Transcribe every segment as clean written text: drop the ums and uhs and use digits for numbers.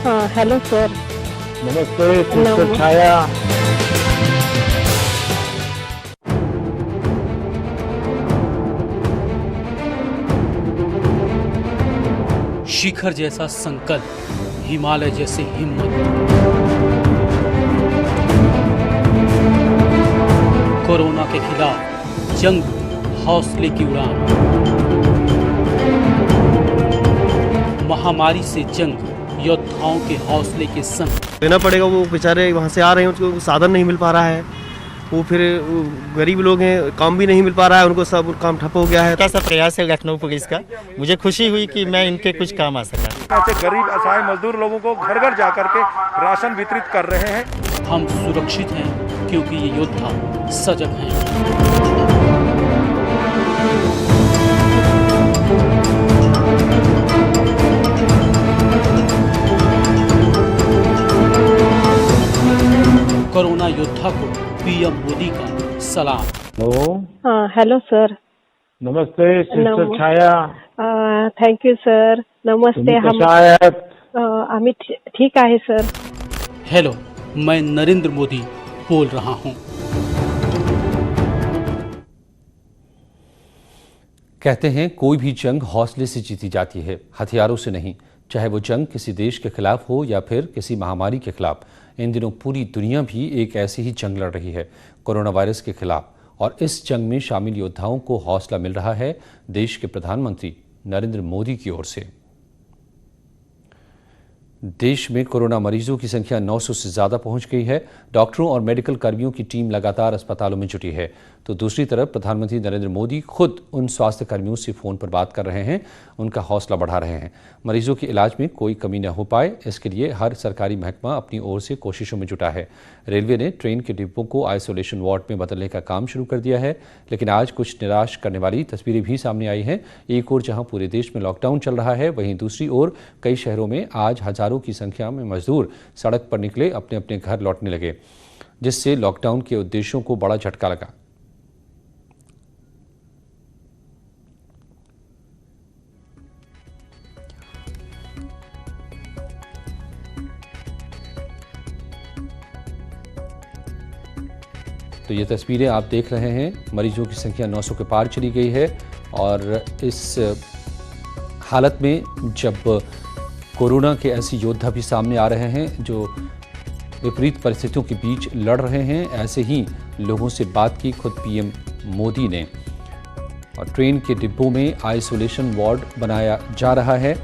हाँ, hello sir. नमस्ते sister छाया। शिखर जैसा संकल्प, हिमालय जैसी हिम्मत, कोरोना के खिलाफ जंग, हौसले की उड़ान, महामारी से जंग, योद्धाओं के हौसले के संग। देना पड़ेगा, वो बेचारे वहाँ से आ रहे हैं, उनको साधन नहीं मिल पा रहा है, वो फिर गरीब लोग हैं, काम भी नहीं मिल पा रहा है, उनको सब काम ठप हो गया है। कैसा प्रयास है लखनऊ पुलिस का, मुझे खुशी हुई कि मैं इनके कुछ काम आ सका। ऐसे गरीब असहाय मजदूर लोगों को घर घर जा करके राशन वितरित कर रहे हैं। हम सुरक्षित हैं क्योंकि ये योद्धा सजग हैं। कोरोना योद्धा को पीएम मोदी का सलाम। हेलो। हाँ, हेलो सर। नमस्ते sister Chhaya. Thank you sir. नमस्ते. आम्ही ठीक आहे सर. हेलो, मैं नरेंद्र मोदी बोल रहा हूँ। कहते हैं कोई भी जंग हौसले से जीती जाती है, हथियारों से नहीं। चाहे वो जंग किसी देश के खिलाफ हो या फिर किसी महामारी के खिलाफ। इन दिनों पूरी दुनिया भी एक ऐसी ही जंग लड़ रही है, कोरोना वायरस के खिलाफ। और इस जंग में शामिल योद्धाओं को हौसला मिल रहा है देश के प्रधानमंत्री नरेंद्र मोदी की ओर से। देश में कोरोना मरीजों की संख्या 900 से ज्यादा पहुंच गई है। डॉक्टरों और मेडिकल कर्मियों की टीम लगातार अस्पतालों में जुटी है। तो दूसरी तरफ प्रधानमंत्री नरेंद्र मोदी खुद उन स्वास्थ्य कर्मियों से फोन पर बात कर रहे हैं, उनका हौसला बढ़ा रहे हैं। मरीजों के इलाज में कोई कमी न हो पाए, इसके लिए हर सरकारी महकमा अपनी ओर से कोशिशों में जुटा है। रेलवे ने ट्रेन के डिब्बों को आइसोलेशन वार्ड में बदलने का काम शुरू कर दिया है। लेकिन आज कुछ निराश करने वाली तस्वीरें भी सामने आई हैं। एक ओर जहां पूरे देश में लॉकडाउन चल रहा है, वहीं दूसरी ओर कई शहरों में आज हजारों की संख्या में मजदूर सड़क पर निकले, अपने अपने घर लौटने लगे, जिससे लॉकडाउन के उद्देश्यों को बड़ा झटका लगा। तो ये तस्वीरें आप देख रहे हैं, मरीजों की संख्या 900 के पार चली गई है। और इस हालत में जब कोरोना के ऐसे योद्धा भी सामने आ रहे हैं जो विपरीत परिस्थितियों के बीच लड़ रहे हैं, ऐसे ही लोगों से बात की खुद पीएम मोदी ने। और ट्रेन के डिब्बों में आइसोलेशन वार्ड बनाया जा रहा है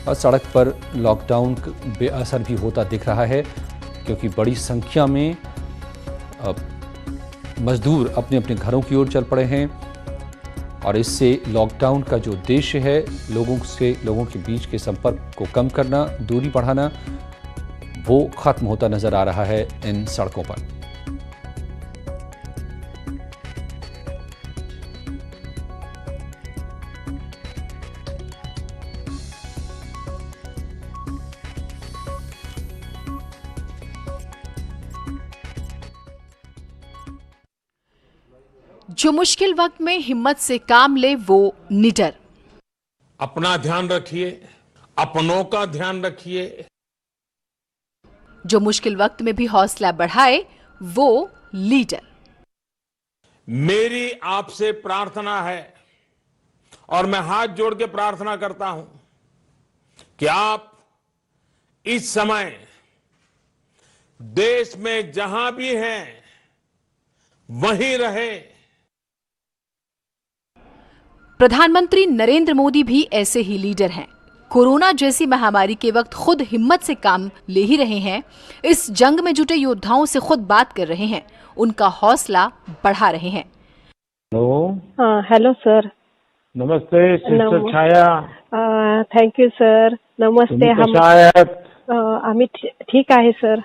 और सड़क पर लॉकडाउन बेअसर भी होता दिख रहा है, क्योंकि बड़ी संख्या में मजदूर अपने अपने घरों की ओर चल पड़े हैं। और इससे लॉकडाउन का जो उद्देश्य है, लोगों के बीच के संपर्क को कम करना, दूरी बढ़ाना, वो खत्म होता नजर आ रहा है इन सड़कों पर। जो मुश्किल वक्त में हिम्मत से काम ले वो निडर। अपना ध्यान रखिए, अपनों का ध्यान रखिए। जो मुश्किल वक्त में भी हौसला बढ़ाए वो लीडर। मेरी आपसे प्रार्थना है और मैं हाथ जोड़ के प्रार्थना करता हूं कि आप इस समय देश में जहां भी हैं वहीं रहें। प्रधानमंत्री नरेंद्र मोदी भी ऐसे ही लीडर हैं। कोरोना जैसी महामारी के वक्त खुद हिम्मत से काम ले ही रहे हैं। इस जंग में जुटे योद्धाओं से खुद बात कर रहे हैं, उनका हौसला बढ़ा रहे हैं। हेलो। हाँ, हेलो सर. नमस्ते sister Chhaya. Thank you sir. नमस्ते. आम्ही ठीक आहे सर.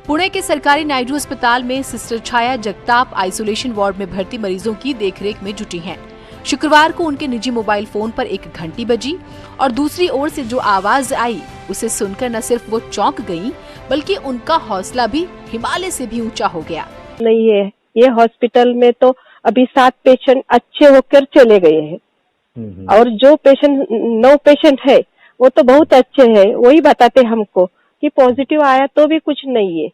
पुणे के सरकारी नायडू अस्पताल में सिस्टर छाया जगताप आइसोलेशन वार्ड में भर्ती मरीजों की देखरेख में जुटी हैं। शुक्रवार को उनके निजी मोबाइल फोन पर एक घंटी बजी और दूसरी ओर से जो आवाज आई उसे सुनकर न सिर्फ वो चौंक गईं, बल्कि उनका हौसला भी हिमालय से भी ऊंचा हो गया। नहीं है, ये हॉस्पिटल में तो अभी 7 पेशेंट अच्छे होकर चले गए हैं और जो 9 पेशेंट है वो तो बहुत अच्छे हैं, वही बताते हमको कि पॉजिटिव आया तो भी कुछ नहीं है,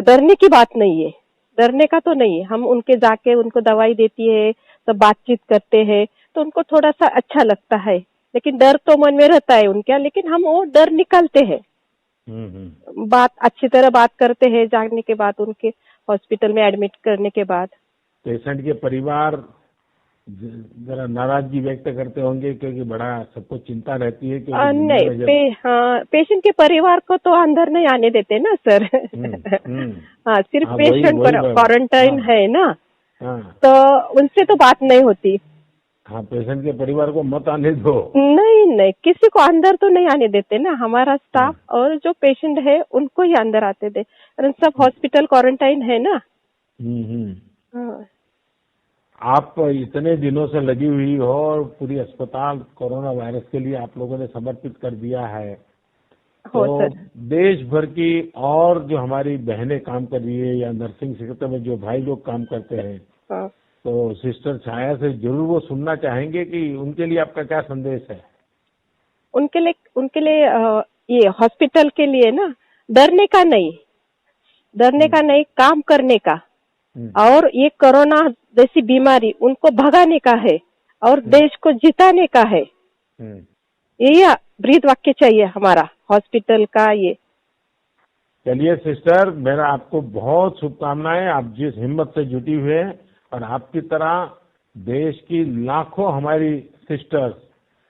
डरने की बात नहीं है, डरने का तो नहीं है। हम उनके जाके उनको दवाई देती है, सब बातचीत करते हैं तो उनको थोड़ा सा अच्छा लगता है, लेकिन डर तो मन में रहता है उनका, लेकिन हम वो डर निकालते हैं। बात अच्छी तरह बात करते हैं जाने के बाद, उनके हॉस्पिटल में एडमिट करने के बाद। पेशेंट के परिवार जरा नाराजगी व्यक्त करते होंगे क्योंकि बड़ा सबको चिंता रहती है नहीं, पेशेंट के परिवार को तो अंदर नहीं आने देते ना सर। हाँ, सिर्फ पेशेंट क्वारंटाइन है ना, तो उनसे तो बात नहीं होती। हाँ, पेशेंट के परिवार को मत आने दो। नहीं, किसी को अंदर तो नहीं आने देते ना, हमारा स्टाफ और जो पेशेंट है उनको ही अंदर आते थे, सब हॉस्पिटल क्वारंटाइन है ना। आप इतने दिनों से लगी हुई हो और पूरी अस्पताल कोरोना वायरस के लिए आप लोगों ने समर्पित कर दिया है, तो देश भर की और जो हमारी बहनें काम कर रही है या नर्सिंग सेक्टर में जो भाई लोग काम करते हैं, तो सिस्टर छाया से जरूर वो सुनना चाहेंगे कि उनके लिए आपका क्या संदेश है। उनके लिए ये हॉस्पिटल के लिए ना, डरने का नहीं, काम करने का, और ये कोरोना जैसी बीमारी उनको भगाने का है और देश को जिताने का है। ये ब्रीद वाक्य चाहिए हमारा हॉस्पिटल का। ये चलिए सिस्टर, मेरा आपको बहुत शुभकामनाएं। आप जिस हिम्मत से जुटी हुए हैं, और आपकी तरह देश की लाखों हमारी सिस्टर्स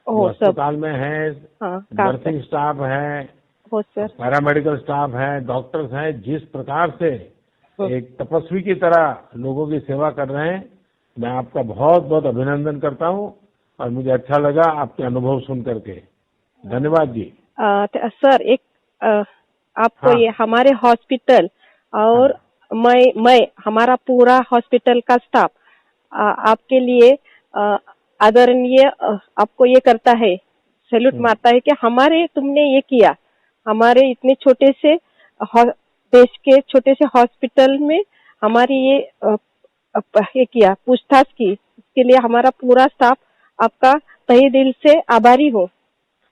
अस्पताल में है, नर्सिंग स्टाफ है, पैरामेडिकल स्टाफ है, डॉक्टर्स हैं, जिस प्रकार से एक तपस्वी की तरह लोगों की सेवा कर रहे हैं, मैं आपका बहुत बहुत अभिनंदन करता हूं और मुझे अच्छा लगा आपके अनुभव सुन करके। धन्यवाद जी। सर, एक आपको ये हमारे हॉस्पिटल और मैं हमारा पूरा हॉस्पिटल का स्टाफ आपके लिए आदरणीय आपको ये करता है, सैल्यूट मारता है कि हमारे तुमने ये किया, हमारे इतने छोटे से देश के छोटे से हॉस्पिटल में हमारी ये किया, पूछताछ की, इसके लिए हमारा पूरा स्टाफ आपका तहे दिल से आभारी हो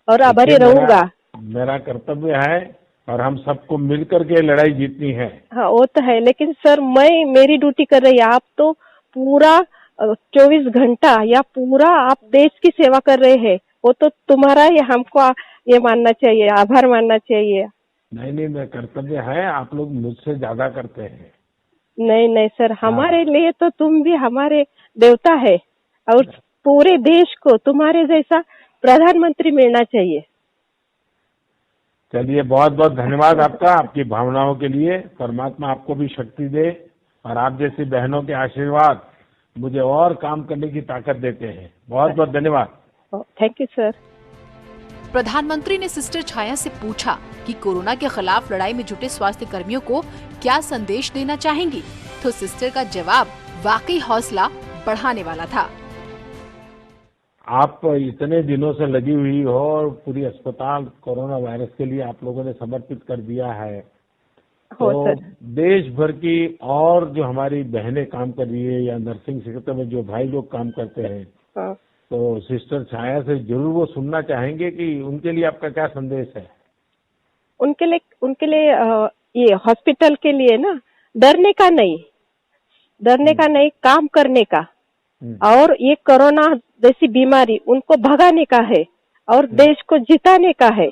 और आभारी रहूंगा। मेरा कर्तव्य है और हम सबको मिलकर के लड़ाई जीतनी है। हाँ, वो तो है, लेकिन सर मैं मेरी ड्यूटी कर रही है, आप तो पूरा 24 घंटा या पूरा आप देश की सेवा कर रहे हैं, वो तो तुम्हारा ये हमको ये मानना चाहिए, आभार मानना चाहिए। नहीं, मैं कर्तव्य है, आप लोग मुझसे ज्यादा करते हैं। नहीं सर, हमारे लिए तो तुम भी हमारे देवता है और पूरे देश को तुम्हारे जैसा प्रधानमंत्री मिलना चाहिए। चलिए, बहुत बहुत धन्यवाद आपका, आपकी भावनाओं के लिए। परमात्मा आपको भी शक्ति दे और आप जैसी बहनों के आशीर्वाद मुझे और काम करने की ताकत देते हैं। बहुत बहुत धन्यवाद। Thank you sir. प्रधानमंत्री ने सिस्टर छाया से पूछा कि कोरोना के खिलाफ लड़ाई में जुटे स्वास्थ्य कर्मियों को क्या संदेश देना चाहेंगी, तो सिस्टर का जवाब वाकई हौसला बढ़ाने वाला था। आप इतने दिनों से लगी हुई हो और पूरी अस्पताल कोरोना वायरस के लिए आप लोगों ने समर्पित कर दिया है, तो देश भर की और जो हमारी बहनें काम कर रही है या नर्सिंग सेक्टर में जो भाई लोग काम करते हैं, तो सिस्टर छाया से जरूर वो सुनना चाहेंगे कि उनके लिए आपका क्या संदेश है। उनके लिए ये हॉस्पिटल के लिए ना, डरने का नहीं, काम करने का, और ये कोरोना जैसी बीमारी उनको भगाने का है और देश को जिताने का है।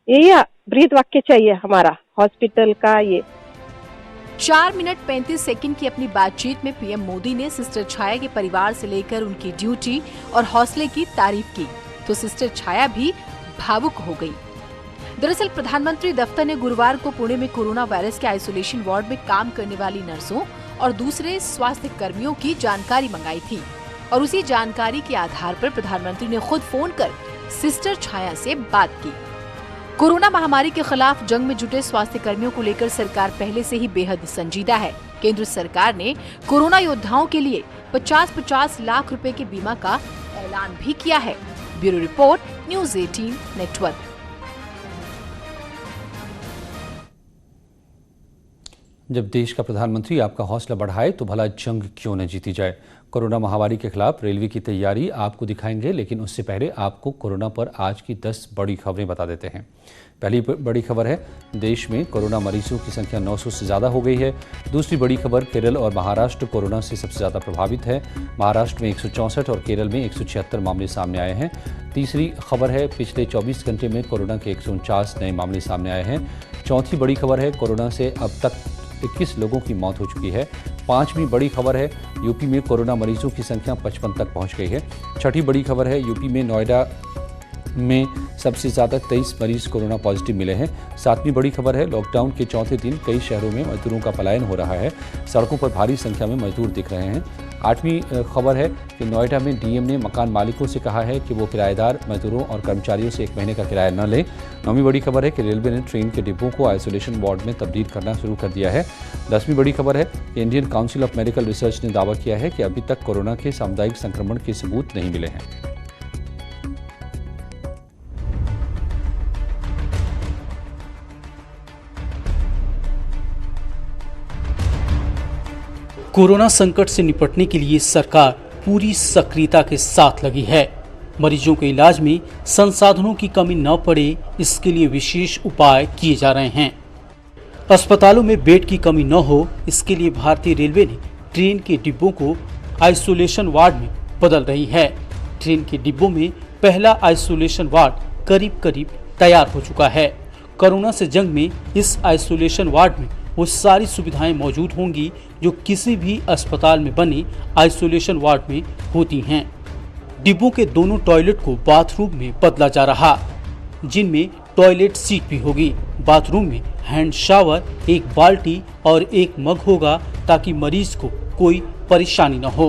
ये ब्रीद वाक्य चाहिए हमारा हॉस्पिटल का। ये 4 मिनट 35 सेकंड की अपनी बातचीत में पीएम मोदी ने सिस्टर छाया के परिवार से लेकर उनकी ड्यूटी और हौसले की तारीफ की, तो सिस्टर छाया भी भावुक हो गई। दरअसल प्रधानमंत्री दफ्तर ने गुरुवार को पुणे में कोरोना वायरस के आइसोलेशन वार्ड में काम करने वाली नर्सों और दूसरे स्वास्थ्य कर्मियों की जानकारी मंगाई थी, और उसी जानकारी के आधार पर प्रधानमंत्री ने खुद फोन कर सिस्टर छाया से बात की। कोरोना महामारी के खिलाफ जंग में जुटे स्वास्थ्य कर्मियों को लेकर सरकार पहले से ही बेहद संजीदा है। केंद्र सरकार ने कोरोना योद्धाओं के लिए 50-50 लाख रुपए के बीमा का ऐलान भी किया है। Bureau report, news 18 network. जब देश का प्रधानमंत्री आपका हौसला बढ़ाए तो भला जंग क्यों न जीती जाए। कोरोना महामारी के खिलाफ रेलवे की तैयारी आपको दिखाएंगे, लेकिन उससे पहले आपको कोरोना पर आज की 10 बड़ी खबरें बता देते हैं। पहली बड़ी खबर है, देश में कोरोना मरीजों की संख्या 900 से ज़्यादा हो गई है। दूसरी बड़ी खबर, केरल और महाराष्ट्र कोरोना से सबसे ज़्यादा प्रभावित है। महाराष्ट्र में 164 और केरल में 176 मामले सामने आए हैं। तीसरी खबर है, पिछले 24 घंटे में कोरोना के 149 नए मामले सामने आए हैं। चौथी बड़ी खबर है, कोरोना से अब तक 21 लोगों की मौत हो चुकी है। पांचवी बड़ी खबर है, यूपी में कोरोना मरीजों की संख्या 55 तक पहुंच गई है। छठी बड़ी खबर है, यूपी में नोएडा में सबसे ज़्यादा 23 मरीज कोरोना पॉजिटिव मिले हैं। सातवीं बड़ी खबर है, लॉकडाउन के चौथे दिन कई शहरों में मजदूरों का पलायन हो रहा है। सड़कों पर भारी संख्या में मजदूर दिख रहे हैं। आठवीं खबर है कि नोएडा में डीएम ने मकान मालिकों से कहा है कि वो किराएदार मजदूरों और कर्मचारियों से 1 महीने का किराया न लें। नौवीं बड़ी खबर है कि रेलवे ने ट्रेन के डिब्बों को आइसोलेशन वार्ड में तब्दील करना शुरू कर दिया है। 10वीं बड़ी खबर है कि Indian council of medical research ने दावा किया है कि अभी तक कोरोना के सामुदायिक संक्रमण के सबूत नहीं मिले हैं। कोरोना संकट से निपटने के लिए सरकार पूरी सक्रियता के साथ लगी है। मरीजों के इलाज में संसाधनों की कमी न पड़े, इसके लिए विशेष उपाय किए जा रहे हैं। अस्पतालों में बेड की कमी न हो, इसके लिए भारतीय रेलवे ने ट्रेन के डिब्बों को आइसोलेशन वार्ड में बदल रही है। ट्रेन के डिब्बों में पहला आइसोलेशन वार्ड करीब तैयार हो चुका है। कोरोना से जंग में इस आइसोलेशन वार्ड में वो सारी सुविधाएं मौजूद होंगी जो किसी भी अस्पताल में बने आइसोलेशन वार्ड में होती हैं। डिब्बों के दोनों टॉयलेट को बाथरूम में बदला जा रहा, जिनमें टॉयलेट सीट भी होगी। बाथरूम में हैंड शावर, एक बाल्टी और एक मग होगा ताकि मरीज को कोई परेशानी न हो।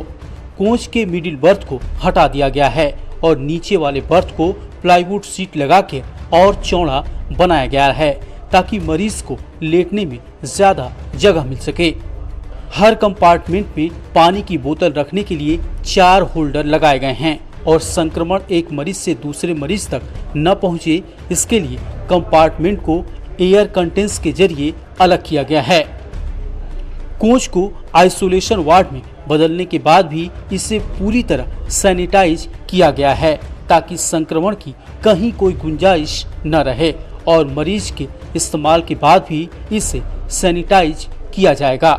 कोच के मिडिल बर्थ को हटा दिया गया है और नीचे वाले बर्थ को प्लाईवुड सीट लगा के और चौड़ा बनाया गया है ताकि मरीज को लेटने में ज्यादा जगह मिल सके। हर कंपार्टमेंट में पानी की बोतल रखने के लिए 4 होल्डर लगाए गए हैं और संक्रमण एक मरीज से दूसरे मरीज तक न पहुंचे, इसके लिए कंपार्टमेंट को एयर कंटेंस के जरिए अलग किया गया है। कोच को आइसोलेशन वार्ड में बदलने के बाद भी इसे पूरी तरह सैनिटाइज किया गया है ताकि संक्रमण की कहीं कोई गुंजाइश न रहे और मरीज के इस्तेमाल के बाद भी इसे सैनिटाइज किया जाएगा।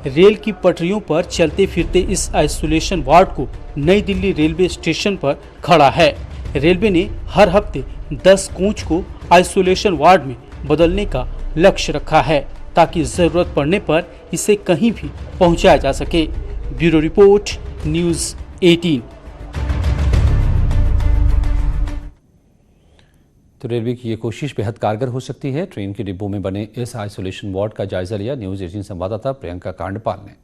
रेल की पटरियों पर चलते फिरते इस आइसोलेशन वार्ड को नई दिल्ली रेलवे स्टेशन पर खड़ा है। रेलवे ने हर हफ्ते 10 कोच को आइसोलेशन वार्ड में बदलने का लक्ष्य रखा है ताकि जरूरत पड़ने पर इसे कहीं भी पहुंचाया जा सके। Bureau report, news 18। तो रेलवे की ये कोशिश बेहद कारगर हो सकती है। ट्रेन के डिब्बों में बने इस आइसोलेशन वार्ड का जायजा लिया न्यूज़ 18 संवाददाता प्रियंका कांडपाल ने।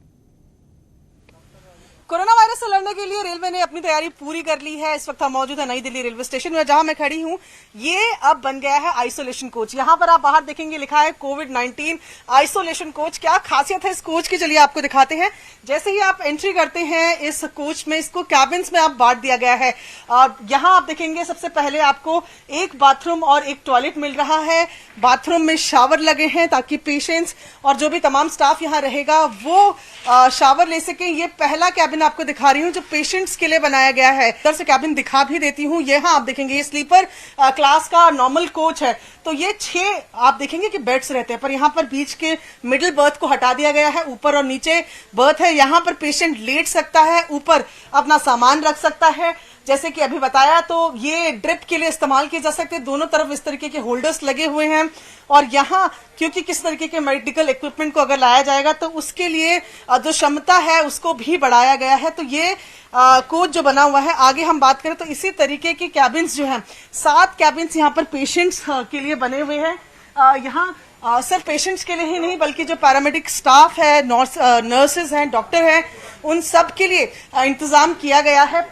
कोरोना वायरस से लड़ने के लिए रेलवे ने अपनी तैयारी पूरी कर ली है। इस वक्त हम मौजूद है नई दिल्ली रेलवे स्टेशन में, जहां मैं खड़ी हूं। ये अब बन गया है आइसोलेशन कोच। यहां पर आप बाहर देखेंगे लिखा है कोविड-19 आइसोलेशन कोच। क्या खासियत है इस कोच की, चलिए आपको दिखाते हैं। जैसे ही आप एंट्री करते हैं इस कोच में, इसको कैबिन्स में आप बांट दिया गया है। यहाँ आप देखेंगे सबसे पहले आपको एक बाथरूम और एक टॉयलेट मिल रहा है। बाथरूम में शावर लगे हैं ताकि पेशेंट्स और जो भी तमाम स्टाफ यहाँ रहेगा वो शावर ले सके। ये पहला कैबिन आपको दिखा रही हूँ जो पेशेंट्स के लिए बनाया गया है। इधर से कैबिन दिखा भी देती हूँ। यहाँ आप देखेंगे ये स्लीपर क्लास का नॉर्मल कोच है। तो ये 6 आप देखेंगे कि बेड्स रहते हैं, पर यहाँ पर बीच के मिडिल बर्थ को हटा दिया गया है। ऊपर और नीचे बर्थ है। यहाँ पर पेशेंट लेट सकता है, ऊपर अपना सामान रख सकता है। जैसे कि अभी बताया, तो ये ड्रिप के लिए इस्तेमाल किए जा सकते हैं। दोनों तरफ इस तरीके के होल्डर्स लगे हुए हैं और यहाँ क्योंकि किस तरीके के मेडिकल इक्विपमेंट को अगर लाया जाएगा तो उसके लिए जो क्षमता है उसको भी बढ़ाया गया है। तो ये कोच जो बना हुआ है, आगे हम बात करें तो इसी तरीके की कैबिन्स जो हैं, 7 कैबिन्स यहाँ पर पेशेंट्स के लिए बने हुए हैं। यहाँ सिर्फ पेशेंट्स के लिए ही नहीं बल्कि जो पैरामेडिक स्टाफ है, नर्सेज हैं, डॉक्टर हैं, उन सब के लिए इंतजाम किया गया है।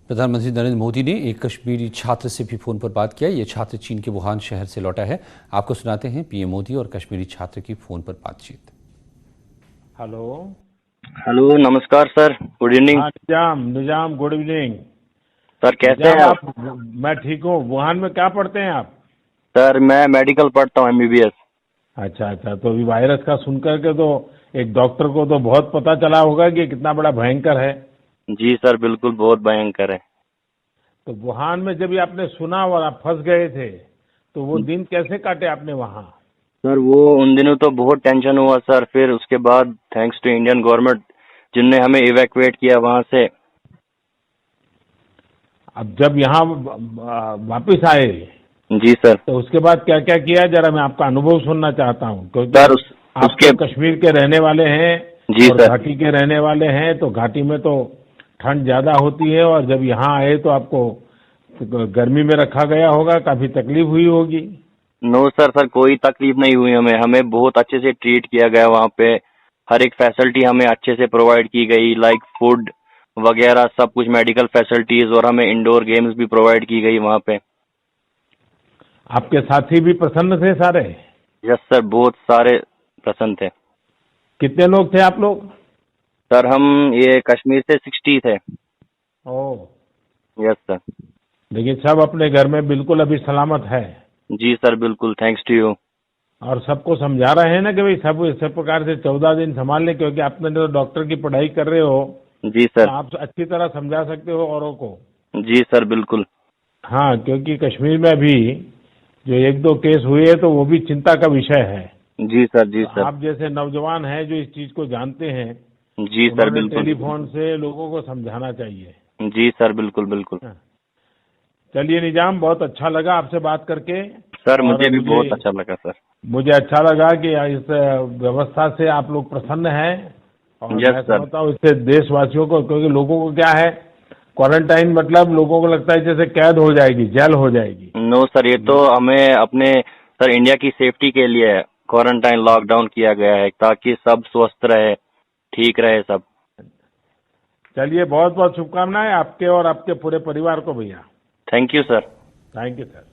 प्रधानमंत्री नरेंद्र मोदी ने एक कश्मीरी छात्र से भी फोन पर बात किया। ये छात्र चीन के वुहान शहर से लौटा है। आपको सुनाते हैं पीएम मोदी और कश्मीरी छात्र की फोन पर बातचीत। हेलो, नमस्कार सर, गुड इवनिंग। निजाम गुड इवनिंग सर, कैसे हैं आप? मैं ठीक हूँ। वुहान में क्या पढ़ते हैं आप? सर मैं मेडिकल पढ़ता हूँ, MBBS। अच्छा अच्छा, तो अभी वायरस का सुनकर के तो एक डॉक्टर को तो बहुत पता चला होगा कि कितना बड़ा भयंकर है। जी सर, बिल्कुल बहुत भयंकर है। तो वुहान में जब ये आपने सुना और आप फंस गए थे तो वो दिन कैसे काटे आपने वहाँ? सर वो उन दिनों तो बहुत टेंशन हुआ सर, फिर उसके बाद थैंक्स टू इंडियन गवर्नमेंट जिनने हमें इवैक्यूएट किया वहाँ से। अब जब यहाँ वापस आए जी सर, तो उसके बाद क्या क्या किया, जरा मैं आपका अनुभव सुनना चाहता हूँ, क्योंकि सर आप तो कश्मीर के रहने वाले हैं जी और सर, घाटी के रहने वाले हैं, तो घाटी में तो ठंड ज्यादा होती है और जब यहाँ आए तो आपको गर्मी में रखा गया होगा, काफी तकलीफ हुई होगी। नो सर कोई तकलीफ नहीं हुई हमें बहुत अच्छे से ट्रीट किया गया वहाँ पे। हर एक फैसिलिटी हमें अच्छे से प्रोवाइड की गई, लाइक फूड वगैरह सब कुछ, मेडिकल फैसिलिटीज, और हमें इंडोर गेम्स भी प्रोवाइड की गई वहाँ पे। आपके साथी भी प्रसन्न थे सारे? यस सर, बहुत सारे प्रसन्न थे। कितने लोग थे आप लोग? सर हम ये कश्मीर से 60 थे। Oh yes sir. लेकिन सब अपने घर में बिल्कुल अभी सलामत है? जी सर बिल्कुल, थैंक्स टू यू। और सबको समझा रहे हैं ना कि भाई सब इस प्रकार से 14 दिन संभाल लें, क्योंकि आपने तो डॉक्टर की पढ़ाई कर रहे हो। जी सर। तो आप अच्छी तरह समझा सकते हो औरों को। जी सर बिल्कुल। हाँ, क्योंकि कश्मीर में अभी जो 1-2 केस हुए हैं तो वो भी चिंता का विषय है। जी सर। जी सर। आप जैसे नौजवान हैं जो इस चीज को जानते हैं, जी सर बिल्कुल, टेलीफोन से लोगों को समझाना चाहिए। जी सर बिल्कुल बिल्कुल। चलिए निजाम, बहुत अच्छा लगा आपसे बात करके। सर मुझे भी बहुत अच्छा लगा सर। मुझे अच्छा लगा कि इस व्यवस्था से आप लोग प्रसन्न हैं और मैं समझता हूँ इससे देशवासियों को, क्योंकि लोगों को क्या है, क्वारंटाइन मतलब लोगों को लगता है जैसे कैद हो जाएगी, जेल हो जाएगी। नो सर, ये तो हमें अपने सर इंडिया की सेफ्टी के लिए क्वारंटाइन लॉकडाउन किया गया है ताकि सब स्वस्थ रहे, ठीक रहे सब। चलिए, बहुत बहुत शुभकामनाएं आपके और आपके पूरे परिवार को भैया। Thank you sir. Thank you sir.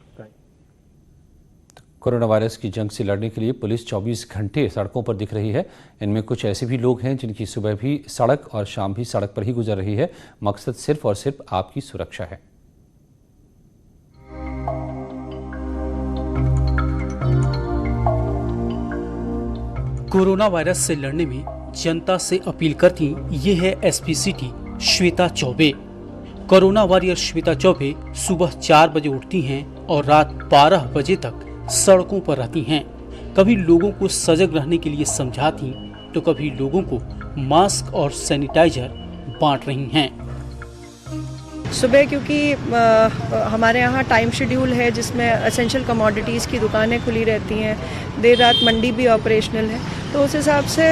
Corona virus की जंग से लड़ने के लिए पुलिस 24 घंटे सड़कों पर दिख रही है। इनमें कुछ ऐसे भी लोग हैं जिनकी सुबह भी सड़क और शाम भी सड़क पर ही गुजर रही है। मकसद सिर्फ और सिर्फ आपकी सुरक्षा है। कोरोना वायरस से लड़ने में जनता से अपील करती ये है SP city Shweta Choubey. Corona warrior Shweta Choubey सुबह 4 बजे उठती हैं और रात 12 बजे तक सड़कों पर रहती हैं। कभी लोगों को सजग रहने के लिए समझाती तो कभी लोगों को मास्क और सैनिटाइजर बांट रही हैं। सुबह क्योंकि हमारे यहाँ टाइम शेड्यूल है जिसमें एसेंशियल कमोडिटीज़ की दुकानें खुली रहती हैं, देर रात मंडी भी ऑपरेशनल है, तो उस हिसाब से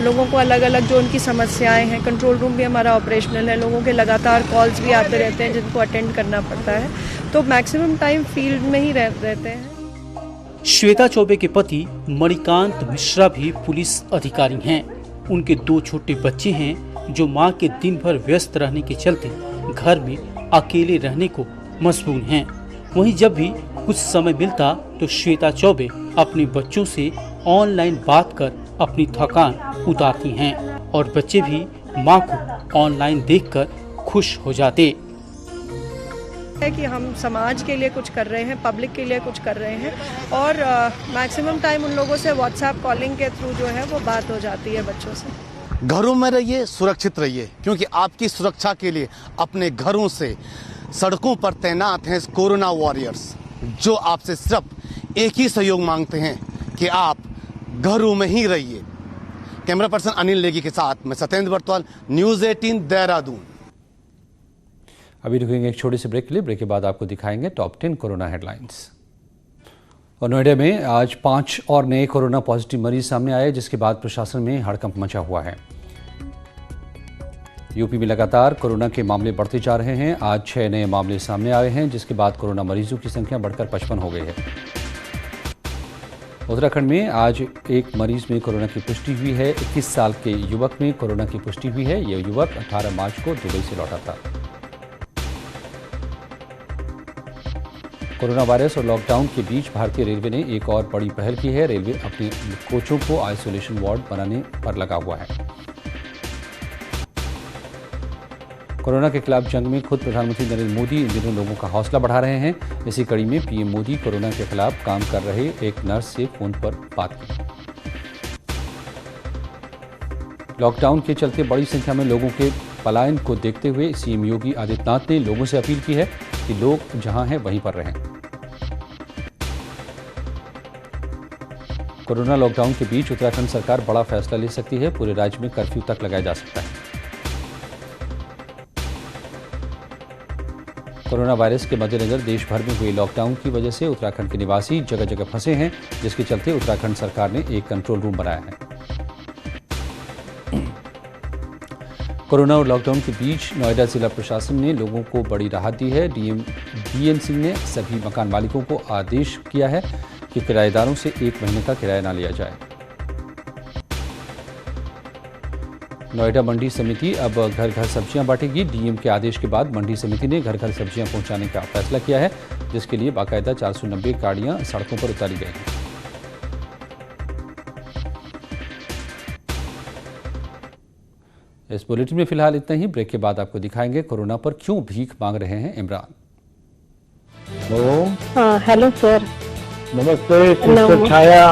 लोगों को अलग अलग जो उनकी समस्याएं हैं, कंट्रोल रूम भी हमारा ऑपरेशनल है, लोगों के लगातार कॉल्स भी आते रहते हैं जिनको अटेंड करना पड़ता है, तो मैक्सिमम टाइम फील्ड में ही रहते हैं। श्वेता चौबे के पति मणिकांत मिश्रा भी पुलिस अधिकारी हैं। उनके 2 छोटे बच्चे हैं जो मां के दिन भर व्यस्त रहने के चलते घर में अकेले रहने को मजबूर हैं। वहीं जब भी कुछ समय मिलता तो श्वेता चौबे अपने बच्चों से ऑनलाइन बात कर अपनी थकान उतारती हैं और बच्चे भी मां को ऑनलाइन देखकर खुश हो जाते है कि हम समाज के लिए कुछ कर रहे हैं, पब्लिक के लिए कुछ कर रहे हैं और मैक्सिमम टाइम उन लोगों से व्हाट्सएप कॉलिंग के थ्रू जो है वो बात हो जाती है बच्चों से। घरों में रहिए, सुरक्षित रहिए, क्योंकि आपकी सुरक्षा के लिए अपने घरों से सड़कों पर तैनात हैं कोरोना वॉरियर्स, जो आपसे सिर्फ एक ही सहयोग मांगते हैं कि आप घरों में ही रहिए। कैमरा पर्सन अनिल नेगी के साथ मैं सत्येंद्र बर्तवाल, न्यूज़ 18 देहरादून। अभी रुकेंगे एक छोटे से ब्रेक के लिए। ब्रेक के बाद आपको दिखाएंगे टॉप 10 कोरोना हेडलाइंस। और नोएडा में आज 5 और नए कोरोना पॉजिटिव मरीज सामने आए, जिसके बाद प्रशासन में हड़कंप मचा हुआ है। यूपी में लगातार कोरोना के मामले बढ़ते जा रहे हैं। आज 6 नए मामले सामने आए हैं, जिसके बाद कोरोना मरीजों की संख्या बढ़कर 55 हो गई है। उत्तराखंड में आज एक मरीज में कोरोना की पुष्टि हुई है। 21 साल के युवक में कोरोना की पुष्टि हुई है। ये युवक 18 मार्च को दुबई से लौटा था। कोरोना वायरस और लॉकडाउन के बीच भारतीय रेलवे ने एक और बड़ी पहल की है। रेलवे अपने कोचों को आइसोलेशन वार्ड बनाने पर लगा हुआ है। कोरोना के खिलाफ जंग में खुद प्रधानमंत्री नरेंद्र मोदी इन दिनों लोगों का हौसला बढ़ा रहे हैं। इसी कड़ी में पीएम मोदी कोरोना के खिलाफ काम कर रहे एक नर्स से फोन पर बात की। लॉकडाउन के चलते बड़ी संख्या में लोगों के पलायन को देखते हुए सीएम योगी आदित्यनाथ ने लोगों से अपील की है कि लोग जहां हैं वहीं पर रहें। कोरोना लॉकडाउन के बीच उत्तराखंड सरकार बड़ा फैसला ले सकती है। पूरे राज्य में कर्फ्यू तक लगाया जा सकता है। कोरोना वायरस के मद्देनजर देश भर में हुए लॉकडाउन की वजह से उत्तराखंड के निवासी जगह जगह फंसे हैं, जिसके चलते उत्तराखंड सरकार ने एक कंट्रोल रूम बनाया है। कोरोना और लॉकडाउन के बीच नोएडा जिला प्रशासन ने लोगों को बड़ी राहत दी है। डीएम बीएन सिंह ने सभी मकान मालिकों को आदेश किया है कि किराएदारों से 1 महीने का किराया न लिया जाए। नोएडा मंडी समिति अब घर घर सब्जियां बांटेगी। डीएम के आदेश के बाद मंडी समिति ने घर घर सब्जियां पहुंचाने का फैसला किया है, जिसके लिए बाकायदा 490 गाड़ियां सड़कों पर उतारी गई हैं। इस बुलेटिन में फिलहाल इतना ही। ब्रेक के बाद आपको दिखाएंगे कोरोना पर क्यों भीख मांग रहे हैं इमरान। Hello sir. नमस्ते सिस्टर छाया।